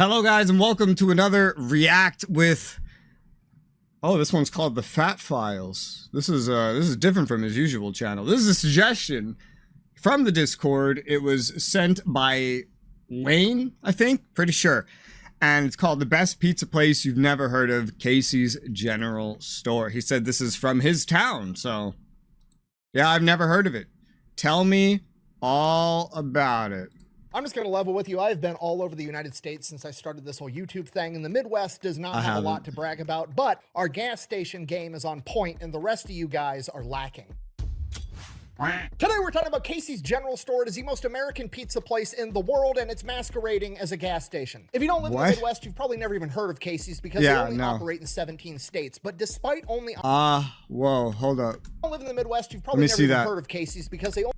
Hello guys and welcome to another React with, oh, this one's called the Fat Files. This is different from his usual channel. This is a suggestion from the Discord. It was sent by Lane, I think, pretty sure. And it's called The Best Pizza Place You've Never Heard of, Casey's General Store. He said this is from his town, so yeah, I've never heard of it. Tell me all about it. I'm just going to level with you. I've been all over the United States since I started this whole YouTube thing, and the Midwest does not have a lot to brag about, but our gas station game is on point, and the rest of you guys are lacking. Today we're talking about Casey's General Store. It is the most American pizza place in the world, and it's masquerading as a gas station. If you don't live in the Midwest, you've probably never even heard of Casey's because they only operate in 17 states. But despite only... whoa, hold up. If you don't live in the Midwest, you've probably never even heard of Casey's because they only...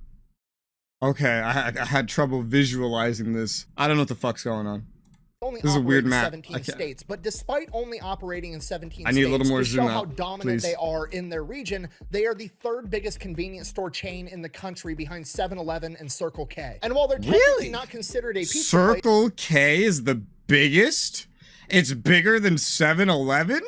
Okay, I had trouble visualizing this. I don't know what the fuck's going on. This is a weird map. 17 states, but despite only operating in 17 I need a little more zoom out, how dominant they are in their region, they are the third biggest convenience store chain in the country behind 7-Eleven and Circle K. And while they're technically not considered a pizza Circle K is the biggest? It's bigger than 7-Eleven?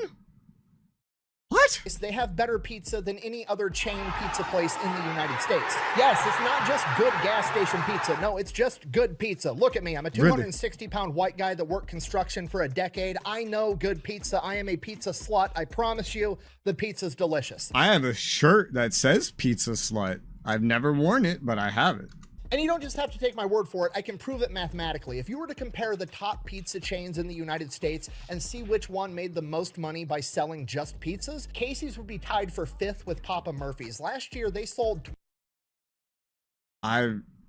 What? They have better pizza than any other chain pizza place in the United States. Yes, it's not just good gas station pizza. No, it's just good pizza. Look at me. I'm a 260-pound white guy that worked construction for a decade. I know good pizza. I am a pizza slut. I promise you, the pizza's delicious. I have a shirt that says pizza slut. I've never worn it, but I have it. And you don't just have to take my word for it. I can prove it mathematically. If you were to compare the top pizza chains in the United States and see which one made the most money by selling just pizzas, Casey's would be tied for 5th with Papa Murphy's. Last year, they sold...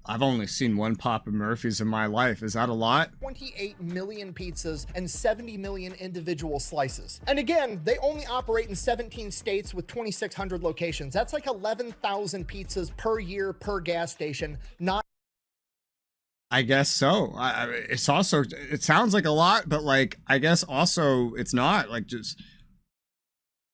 I've only seen one Papa Murphy's in my life. Is that a lot? 28 million pizzas and 70 million individual slices. And again, they only operate in 17 states with 2,600 locations. That's like 11,000 pizzas per year per gas station. I guess so. It's also, it sounds like a lot, but like, I guess also it's not like just...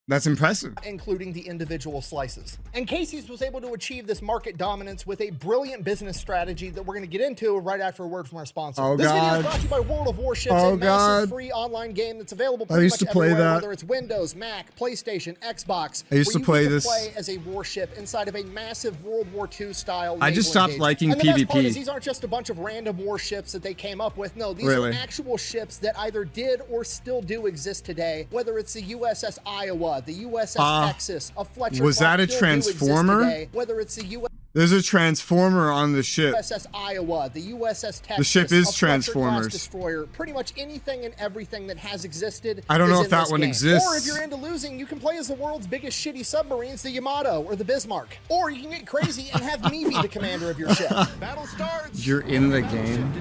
That's impressive. Including the individual slices. And Casey's was able to achieve this market dominance with a brilliant business strategy that we're going to get into right after a word from our sponsor. This video is brought to you by World of Warships, a massive free online game that's available pretty much everywhere, whether it's Windows, Mac, PlayStation, Xbox. I used to play this. Play as a warship inside of a massive World War II style. I just stopped liking and PvP. The best part is these aren't just a bunch of random warships that they came up with. No, these are actual ships that either did or still do exist today, whether it's the USS Iowa, the USS Texas, a Fletcher. Was that a transformer? Today, whether it's the US There's a transformer on the ship. USS Iowa, the USS Texas. The ship is Transformers. Destroyer, pretty much anything and everything that has existed. I don't know if that one exists. Or if you're into losing, you can play as the world's biggest shitty submarines, the Yamato or the Bismarck. Or you can get crazy and have me be the commander of your ship. Battle starts. You're in the game.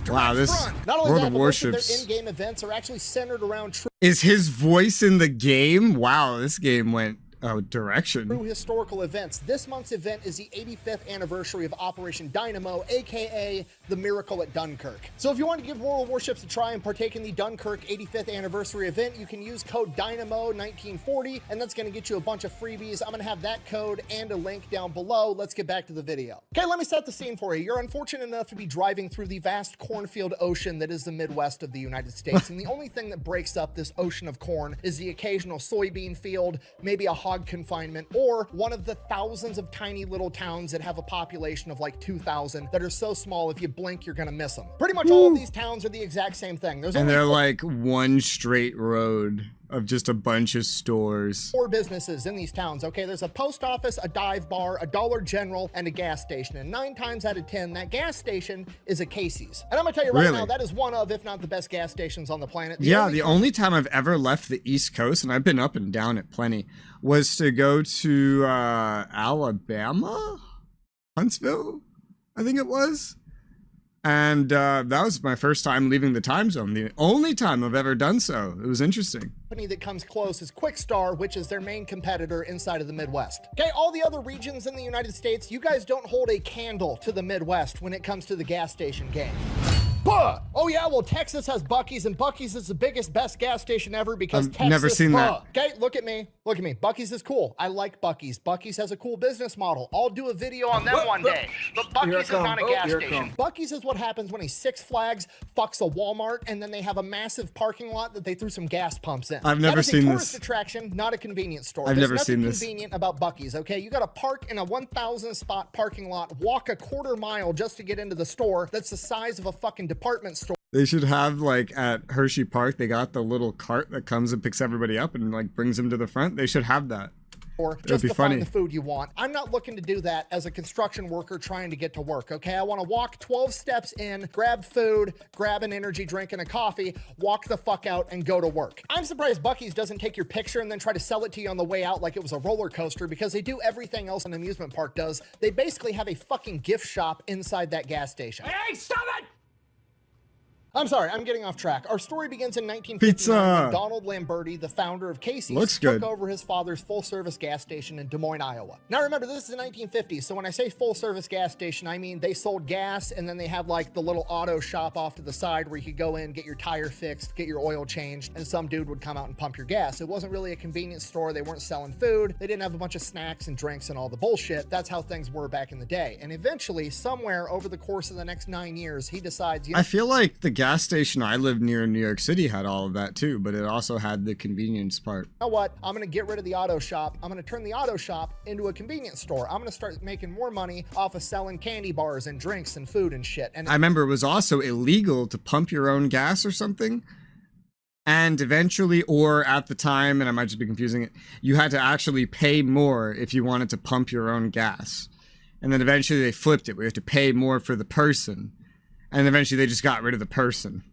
Wow, this World of Warships. Their in-game events are actually centered around Is his voice in the game? Wow, this game went direction. True historical events. This month's event is the 85th anniversary of Operation Dynamo, aka the Miracle at Dunkirk. So if you want to give World of Warships a try and partake in the Dunkirk 85th anniversary event, you can use code DYNAMO1940, and that's going to get you a bunch of freebies. I'm going to have that code and a link down below. Let's get back to the video. Okay, let me set the scene for you. You're unfortunate enough to be driving through the vast cornfield ocean that is the Midwest of the United States, and the only thing that breaks up this ocean of corn is the occasional soybean field, maybe a hog confinement, or one of the thousands of tiny little towns that have a population of like 2,000 that are so small if you blink you're gonna miss them. Pretty much all of these towns are the exact same thing. And they're like one straight road of just a bunch of stores. 4 businesses in these towns, okay? There's a post office, a dive bar, a Dollar General, and a gas station. And 9 times out of 10, that gas station is a Casey's. And I'm gonna tell you right now, that is one of, if not the best gas stations on the planet. The only time I've ever left the East Coast, and I've been up and down it plenty, was to go to Alabama? Huntsville, I think it was. And that was my first time leaving the time zone. The only time I've ever done so. It was interesting. Company that comes close is Quick Star, which is their main competitor inside of the Midwest. Okay, all the other regions in the United States, you guys don't hold a candle to the Midwest when it comes to the gas station game. Oh yeah, well Texas has Buc-ee's, and Buc-ee's is the biggest, best gas station ever because Texas. Never seen that. Okay, look at me. Look at me. Buc-ee's is cool. I like Buc-ee's. Buc-ee's has a cool business model. I'll do a video on them one day. But Buc-ee's is not a gas station. Buc-ee's is what happens when a Six Flags fucks a Walmart and then they have a massive parking lot that they threw some gas pumps in. I've never seen this. That is a tourist attraction, not a convenience store. I've never seen this. There's nothing convenient about Buc-ee's, okay? You gotta park in a 1,000 spot parking lot, walk a quarter mile just to get into the store that's the size of a fucking department store. They should have, like, at Hershey Park, they got the little cart that comes and picks everybody up and, like, brings them to the front. They should have that. Or just to find the food you want. I'm not looking to do that as a construction worker trying to get to work, okay? I want to walk 12 steps in, grab food, grab an energy drink and a coffee, walk the fuck out and go to work. I'm surprised Buc-ee's doesn't take your picture and then try to sell it to you on the way out like it was a roller coaster, because they do everything else an amusement park does. They basically have a fucking gift shop inside that gas station. Hey, stop it! I'm sorry, I'm getting off track. Our story begins in 1959 when Donald Lamberti, the founder of Casey's, took over his father's full-service gas station in Des Moines, Iowa. Now remember, this is the 1950s, so when I say full-service gas station, I mean they sold gas, and then they had like the little auto shop off to the side where you could go in, get your tire fixed, get your oil changed, and some dude would come out and pump your gas. It wasn't really a convenience store. They weren't selling food. They didn't have a bunch of snacks and drinks and all the bullshit. That's how things were back in the day. And eventually, somewhere over the course of the next 9 years, he decides, you know, I feel like the gas station I lived near in New York City had all of that too, but it also had the convenience part. You know what? I'm going to get rid of the auto shop. I'm going to turn the auto shop into a convenience store. I'm going to start making more money off of selling candy bars and drinks and food and shit. And I remember it was also illegal to pump your own gas or something. And eventually, or at the time, and I might just be confusing it, you had to actually pay more if you wanted to pump your own gas. And then eventually they flipped it. We have to pay more for the person. And eventually they just got rid of the person.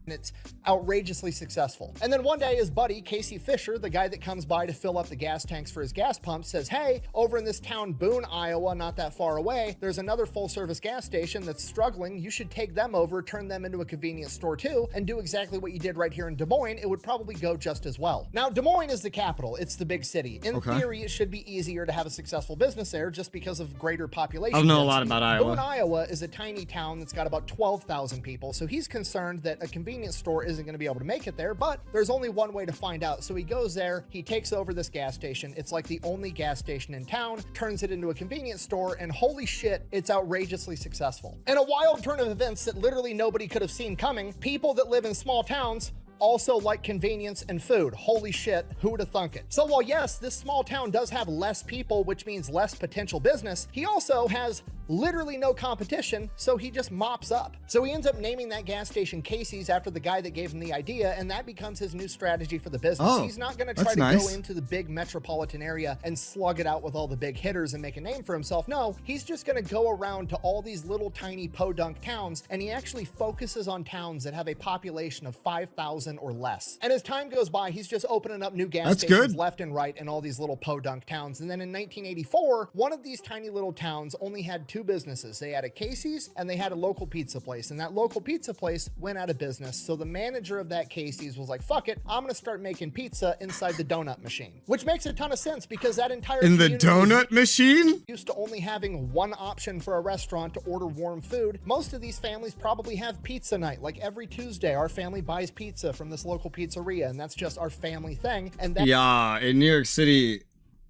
It's outrageously successful. And then one day his buddy, Casey Fisher, the guy that comes by to fill up the gas tanks for his gas pump, says, hey, over in this town, Boone, Iowa, not that far away, there's another full-service gas station that's struggling. You should take them over, turn them into a convenience store too, and do exactly what you did right here in Des Moines. It would probably go just as well. Now, Des Moines is the capital. It's the big city. In theory, it should be easier to have a successful business there just because of greater population. I don't know a lot about Iowa. Boone, Iowa is a tiny town that's got about 12,000 people, so he's concerned that a convenience store isn't going to be able to make it there, but there's only one way to find out. So he goes there, he takes over this gas station. It's like the only gas station in town, turns it into a convenience store, and holy shit, it's outrageously successful. In a wild turn of events that literally nobody could have seen coming, people that live in small towns also like convenience and food. Holy shit, who would have thunk it? So while yes, this small town does have less people, which means less potential business, he also has literally no competition, so he just mops up. So he ends up naming that gas station Casey's after the guy that gave him the idea, and that becomes his new strategy for the business. He's not gonna try to go into the big metropolitan area and slug it out with all the big hitters and make a name for himself. No, he's just gonna go around to all these little tiny podunk towns, and he actually focuses on towns that have a population of 5,000 or less. And as time goes by, he's just opening up new gas stations left and right in all these little podunk towns. And then in 1984, one of these tiny little towns only had two businesses. They had a Casey's and they had a local pizza place. And that local pizza place went out of business. So the manager of that Casey's was like, fuck it, I'm gonna start making pizza inside the donut machine. Which makes a ton of sense because that entire in the donut machine? Used to only having one option for a restaurant to order warm food. Most of these families probably have pizza night. Like every Tuesday, our family buys pizza from this local pizzeria, and that's just our family thing. And that yeah, in New York City,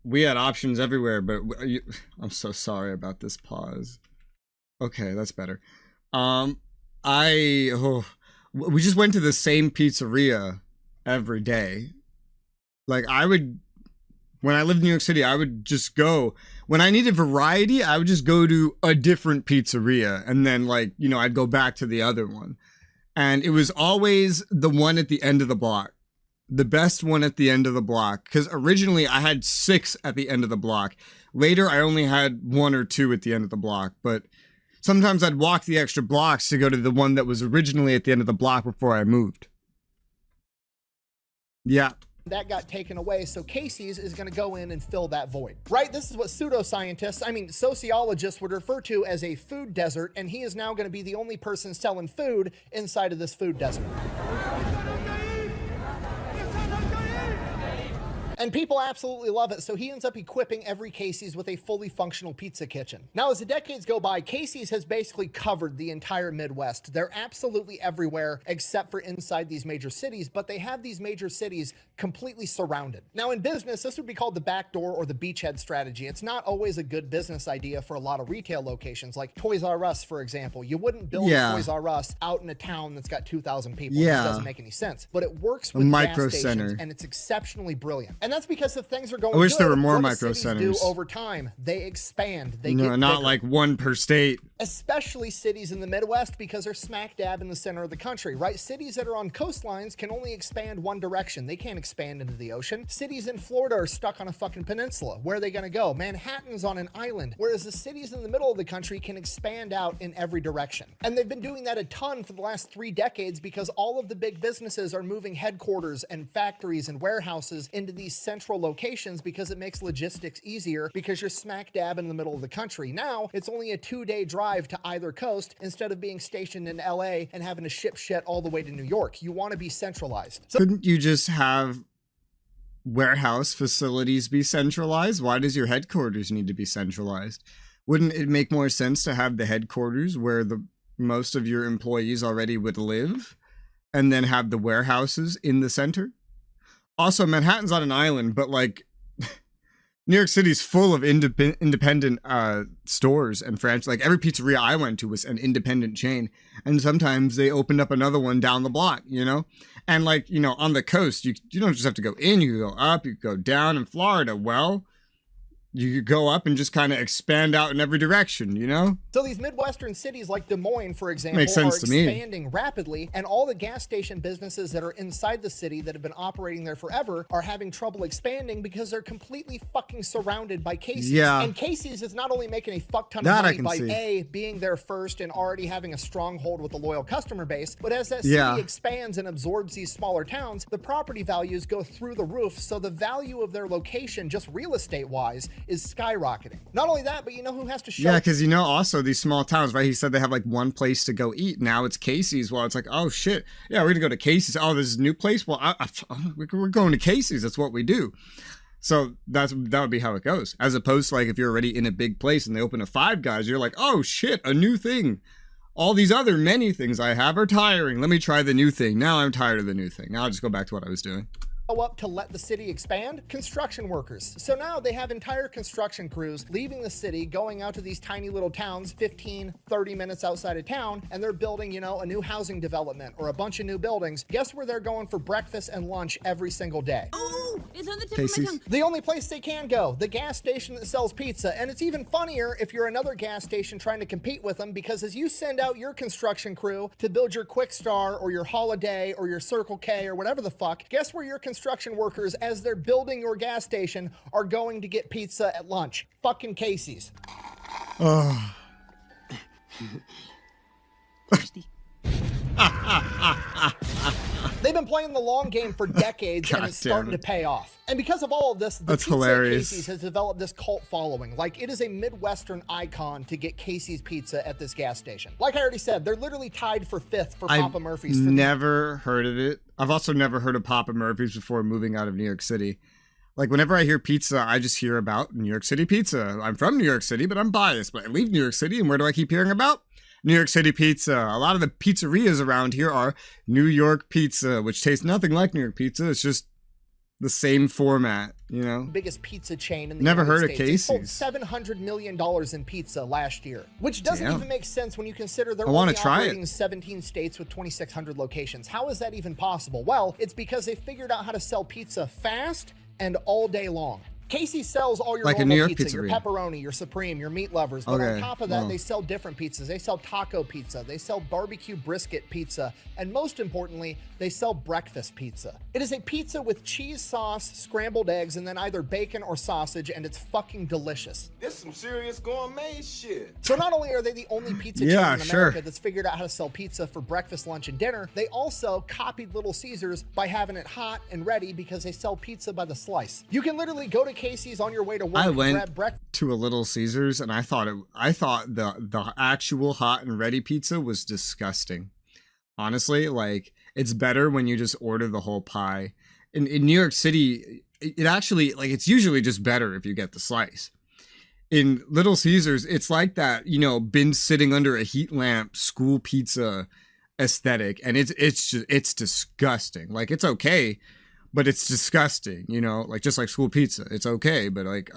we had options everywhere, but I'm so sorry about this pause. Okay, that's better. We just went to the same pizzeria every day. Like when I lived in New York City, I would just go, when I needed variety, I would just go to a different pizzeria, and then I'd go back to the other one. And it was always the one at the end of the block. The best one at the end of the block. Because originally I had 6 at the end of the block. Later I only had 1 or 2 at the end of the block. But sometimes I'd walk the extra blocks to go to the one that was originally at the end of the block before I moved. Yeah. That got taken away, so Casey's is going to go in and fill that void. Right? This is what sociologists would refer to as a food desert, and he is now going to be the only person selling food inside of this food desert. And people absolutely love it, so he ends up equipping every Casey's with a fully functional pizza kitchen. Now, as the decades go by, Casey's has basically covered the entire Midwest. They're absolutely everywhere except for inside these major cities, but they have these major cities completely surrounded. Now, in business, this would be called the backdoor or the beachhead strategy. It's not always a good business idea for a lot of retail locations, like Toys R Us, for example. You wouldn't build a Toys R Us out in a town that's got 2,000 people. It doesn't make any sense. But it works with micro gas center, stations, and it's exceptionally brilliant. And that's because if things are going I wish good, there were more what micro do cities centers. do over time? They expand. They No, get not bigger. like one per state. Especially cities in the Midwest, because they're smack dab in the center of the country, right? Cities that are on coastlines can only expand one direction. They can't expand into the ocean. Cities in Florida are stuck on a fucking peninsula. Where are they going to go? Manhattan's on an island, whereas the cities in the middle of the country can expand out in every direction. And they've been doing that a ton for the last 3 decades because all of the big businesses are moving headquarters and factories and warehouses into these central locations because it makes logistics easier because you're smack dab in the middle of the country. Now, it's only a 2-day drive to either coast instead of being stationed in LA and having to ship shit all the way to New York. You want to be centralized. So Couldn't you just have warehouse facilities be centralized? Why does your headquarters need to be centralized? Wouldn't it make more sense to have the headquarters where the most of your employees already would live and then have the warehouses in the center? Also, Manhattan's on an island, but like New York City's full of independent stores and franchise. Like every pizzeria I went to was an independent chain, and sometimes they opened up another one down the block, you know? And like, you know, on the coast, you don't just have to go in, you can go up, you can go down. In Florida, well, you could go up and just kind of expand out in every direction, you know? So these Midwestern cities like Des Moines, for example, Makes sense are to me. expanding rapidly, and all the gas station businesses that are inside the city that have been operating there forever are having trouble expanding because they're completely fucking surrounded by Casey's. Yeah. And Casey's is not only making a fuck ton of That I money can by see. A, being there first and already having a stronghold with a loyal customer base, but as that city Yeah. expands and absorbs these smaller towns, the property values go through the roof, so the value of their location, just real estate-wise, is skyrocketing. Not only that, but you know who has to show Yeah, because you know, also these small towns, right? He said they have like one place to go eat. Now it's Casey's. Well, it's like, oh shit, yeah, we're gonna go to Casey's. Oh, there's a new place. Well, we're going to Casey's. That's what we do. So that would be how it goes. As opposed to like if you're already in a big place and they open a Five Guys, you're like, oh shit, a new thing. All these other many things I have are tiring. Let me try the new thing. Now I'm tired of the new thing. Now I'll just go back to what I was doing. up to let the city expand? Construction workers. So now they have entire construction crews leaving the city, going out to these tiny little towns 15, 30 minutes outside of town, and they're building, you know, a new housing development or a bunch of new buildings. Guess where they're going for breakfast and lunch every single day? Oh, it's on the tip Casey's. of my tongue. The only place they can go, the gas station that sells pizza. And it's even funnier if you're another gas station trying to compete with them, because as you send out your construction crew to build your Quick Star or your Holiday or your Circle K or whatever the fuck, guess where your construction workers, as they're building your gas station, are going to get pizza at lunch? Fucking Casey's. Oh. Thirsty. They've been playing the long game for decades, and God it's damn starting it. to pay off. And because of all of this, the That's pizza at hilarious. Casey's has developed this cult following. Like, it is a Midwestern icon to get Casey's pizza at this gas station. Like I already said, they're literally tied for 5th for Papa Murphy's. For Never heard of it. I've also never heard of Papa Murphy's before moving out of New York City. Like, whenever I hear pizza, I just hear about New York City pizza. I'm from New York City, but I'm biased. But I leave New York City, and where do I keep hearing about? New York City pizza. A lot of the pizzerias around here are New York pizza, which tastes nothing like New York pizza. It's just the same format, you know? biggest pizza chain in the Never United heard of States. They Casey's. sold $700 million in pizza last year, which doesn't Damn. even make sense when you consider they're I wanna only try it. operating in 17 states with 2,600 locations. How is that even possible? Well, it's because they figured out how to sell pizza fast and all day long. Casey sells all your Like a normal New York pizza, your pizzeria. pepperoni, your supreme, your meat lovers. But on Okay, top of that, well. they sell different pizzas. They sell taco pizza. They sell barbecue brisket pizza. And most importantly, they sell breakfast pizza. It is a pizza with cheese sauce, scrambled eggs, and then either bacon or sausage, and it's fucking delicious. This some serious gourmet shit. So not only are they the only pizza Yeah, chain in sure. America that's figured out how to sell pizza for breakfast, lunch, and dinner, they also copied Little Caesars by having it hot and ready because they sell pizza by the slice. You can literally go to Casey's on your way to work, I went grab breakfast. to a Little Caesars, and I thought the actual hot and ready pizza was disgusting. Honestly, like, it's better when you just order the whole pie. In New York City, it actually, like, it's usually just better if you get the slice. In Little Caesars, it's like that, you know, been sitting under a heat lamp school pizza aesthetic, and it's disgusting. Like, it's okay, but it's disgusting, you know, like, just like school pizza. It's okay, but like,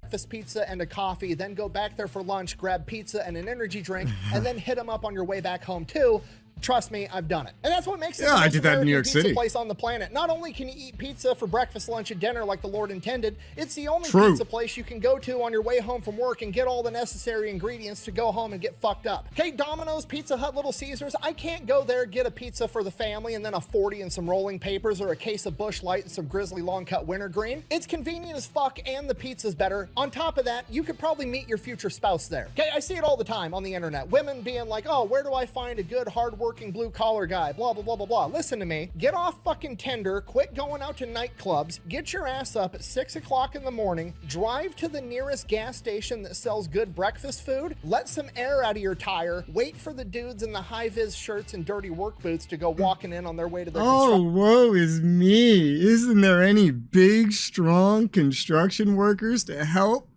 breakfast pizza and a coffee, then go back there for lunch, grab pizza and an energy drink, and then hit them up on your way back home too. Trust me, I've done it. And that's what makes it the I most did that in New York American pizza City. place on the planet. Not only can you eat pizza for breakfast, lunch, and dinner like the Lord intended, it's the only True. pizza place you can go to on your way home from work and get all the necessary ingredients to go home and get fucked up. Okay, Domino's, Pizza Hut, Little Caesars, I can't go there, get a pizza for the family and then a 40 and some rolling papers or a case of Busch Light and some Grizzly long cut wintergreen. It's convenient as fuck and the pizza's better. On top of that, you could probably meet your future spouse there. Okay, I see it all the time on the internet. Women being like, oh, where do I find a good, hardworking, blue-collar guy? Blah, blah, blah, blah, blah. Listen to me. Get off fucking Tinder, quit going out to nightclubs, get your ass up at 6 o'clock in the morning, drive to the nearest gas station that sells good breakfast food, let some air out of your tire, wait for the dudes in the high-vis shirts and dirty work boots to go walking in on their way to their oh, woe is me. Isn't there any big, strong construction workers to help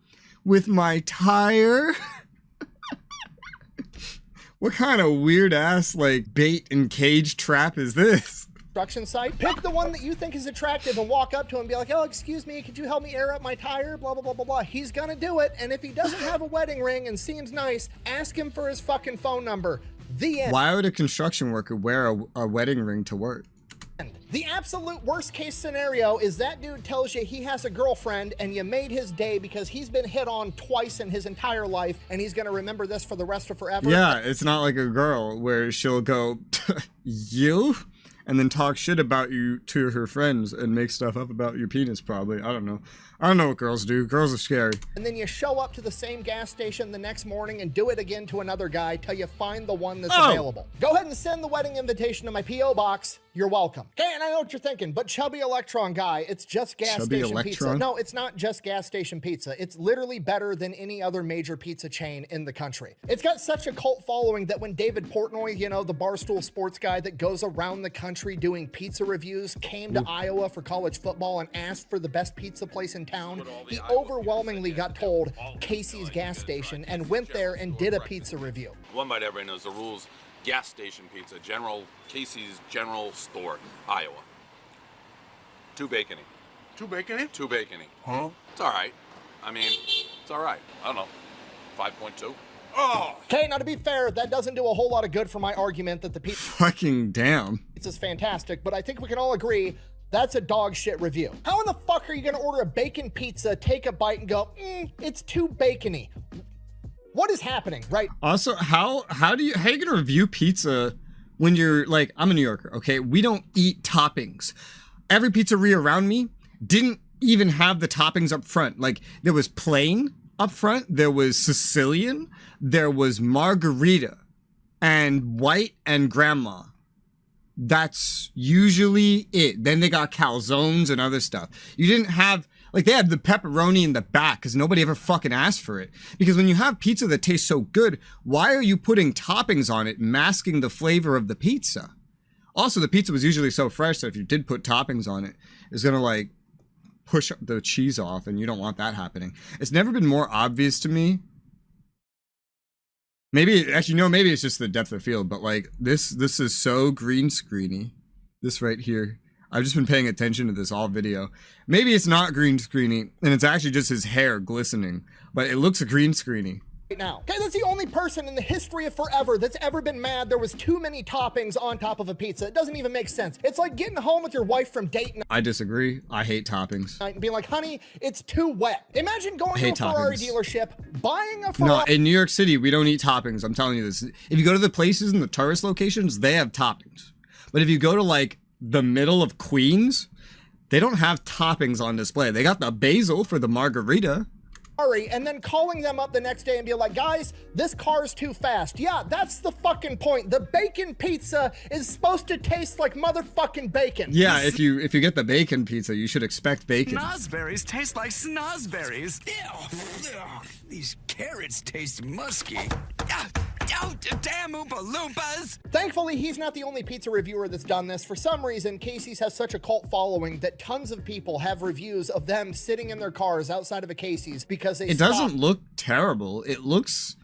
with my tire? What kind of weird ass like bait and cage trap is this? construction site. Pick the one that you think is attractive and walk up to him and be like, oh, excuse me, could you help me air up my tire? Blah, blah, blah, blah, blah. He's gonna do it. And if he doesn't have a wedding ring and seems nice, ask him for his fucking phone number. The end. Why would a construction worker wear a wedding ring to work? The absolute worst case scenario is that dude tells you he has a girlfriend and you made his day because he's been hit on twice in his entire life and he's gonna remember this for the rest of forever. Yeah, it's not like a girl where she'll go, you? And then talk shit about you to her friends and make stuff up about your penis, probably. I don't know. I don't know what girls do. Girls are scary. And then you show up to the same gas station the next morning and do it again to another guy till you find the one that's available. Go ahead and send the wedding invitation to my P.O. box. You're welcome. Okay, and I know what you're thinking, but Chubby Electron guy, it's just gas station pizza. No, it's not just gas station pizza. It's literally better than any other major pizza chain in the country. It's got such a cult following that when David Portnoy, you know, the Barstool sports guy that goes around the country doing pizza reviews, came to Iowa for college football and asked for the best pizza place in town, he overwhelmingly got told Casey's gas station and went there and did a pizza review. One bite everybody knows the rules. Gas station pizza, Casey's General Store, Iowa. Too bacony. Too bacony? Too bacony. Huh? It's all right. I mean, it's all right. I don't know. 5.2. Oh! Okay, now to be fair, that doesn't do a whole lot of good for my argument that the Fucking damn. pizza's fantastic, but I think we can all agree that's a dog shit review. How in the fuck are you gonna order a bacon pizza, take a bite and go, it's too bacony? What is happening, right? Also, how you gonna review pizza when you're like, I'm a New Yorker, okay? We don't eat toppings. Every pizzeria around me didn't even have the toppings up front. Like, there was plain up front, there was Sicilian, there was margarita, and white and grandma. That's usually it. Then they got calzones and other stuff. You didn't have, like, they had the pepperoni in the back because nobody ever fucking asked for it. Because when you have pizza that tastes so good, why are you putting toppings on it, masking the flavor of the pizza? Also, the pizza was usually so fresh that if you did put toppings on it, it's gonna, like, push the cheese off, and you don't want that happening. It's never been more obvious to me. Maybe, actually, no, maybe it's just the depth of field, but, like, this is so green screeny. This right here. I've just been paying attention to this all video. Maybe it's not green screeny, and it's actually just his hair glistening, but it looks green screeny. Right now. Okay, that's the only person in the history of forever that's ever been mad there was too many toppings on top of a pizza. It doesn't even make sense. It's like getting home with your wife from date I disagree. I hate toppings. night and being like, honey, it's too wet. Imagine going to a Ferrari dealership, buying a Ferrari. No, in New York City, we don't eat toppings. I'm telling you this. If you go to the places in the tourist locations, they have toppings. But if you go to, like, the middle of Queens, they don't have toppings on display. They got the basil for the margarita. And then calling them up the next day and be like, guys, this car's too fast. Yeah, that's the fucking point. The bacon pizza is supposed to taste like motherfucking bacon. Yeah, if you get the bacon pizza, you should expect bacon. Snozberries taste like snozberries. Ew. These carrots taste musky. Oh, damn Oompa Loompas! Thankfully, he's not the only pizza reviewer that's done this. For some reason, Casey's has such a cult following that tons of people have reviews of them sitting in their cars outside of a Casey's because they It doesn't look terrible. It looks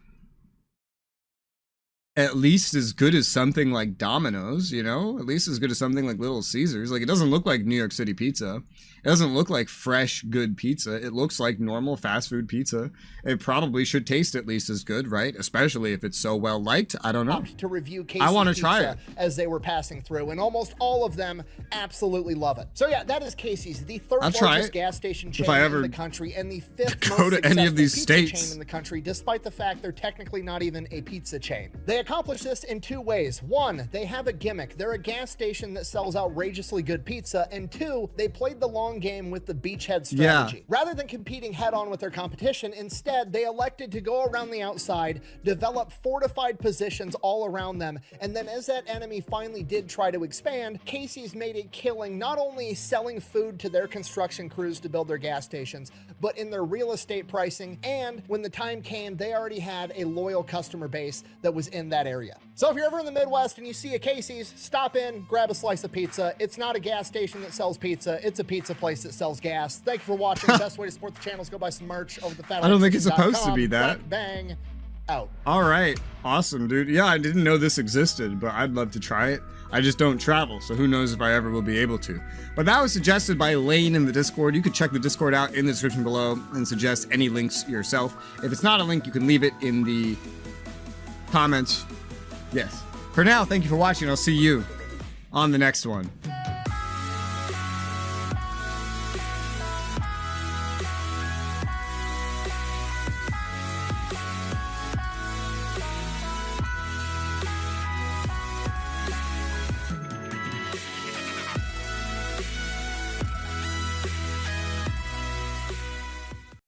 at least as good as something like Domino's, you know? At least as good as something like Little Caesars. Like, it doesn't look like New York City pizza. It doesn't look like fresh, good pizza. It looks like normal fast food pizza. It probably should taste at least as good, right? Especially if it's so well liked. I don't know. to review Casey's wanna try pizza it. as they were passing through, and almost all of them absolutely love it. So yeah, that is Casey's, the third I'll try largest it gas station chain if I in ever the country, and the fifth go most to any of successful these pizza states. chain in the country, despite the fact they're technically not even a pizza chain. They accomplish this in two ways. One, they have a gimmick. They're a gas station that sells outrageously good pizza, and two, they played the long game with the beachhead strategy. Rather than competing head-on with their competition, instead, they elected to go around the outside, develop fortified positions all around them, and then as that enemy finally did try to expand, Casey's made a killing not only selling food to their construction crews to build their gas stations, but in their real estate pricing, and when the time came, they already had a loyal customer base that was in that area. So if you're ever in the Midwest and you see a Casey's, stop in, grab a slice of pizza. It's not a gas station that sells pizza, it's a pizza place that sells gas. Thank you for watching. Best way to support the channel is go buy some merch over the I don't think it's supposed to be that. Click, bang, out. All right. Awesome, dude. Yeah, I didn't know this existed, but I'd love to try it. I just don't travel, so who knows if I ever will be able to. But that was suggested by Lane in the Discord. You could check the Discord out in the description below and suggest any links yourself. If it's not a link, you can leave it in the comments. Yes. For now, thank you for watching. I'll see you on the next one.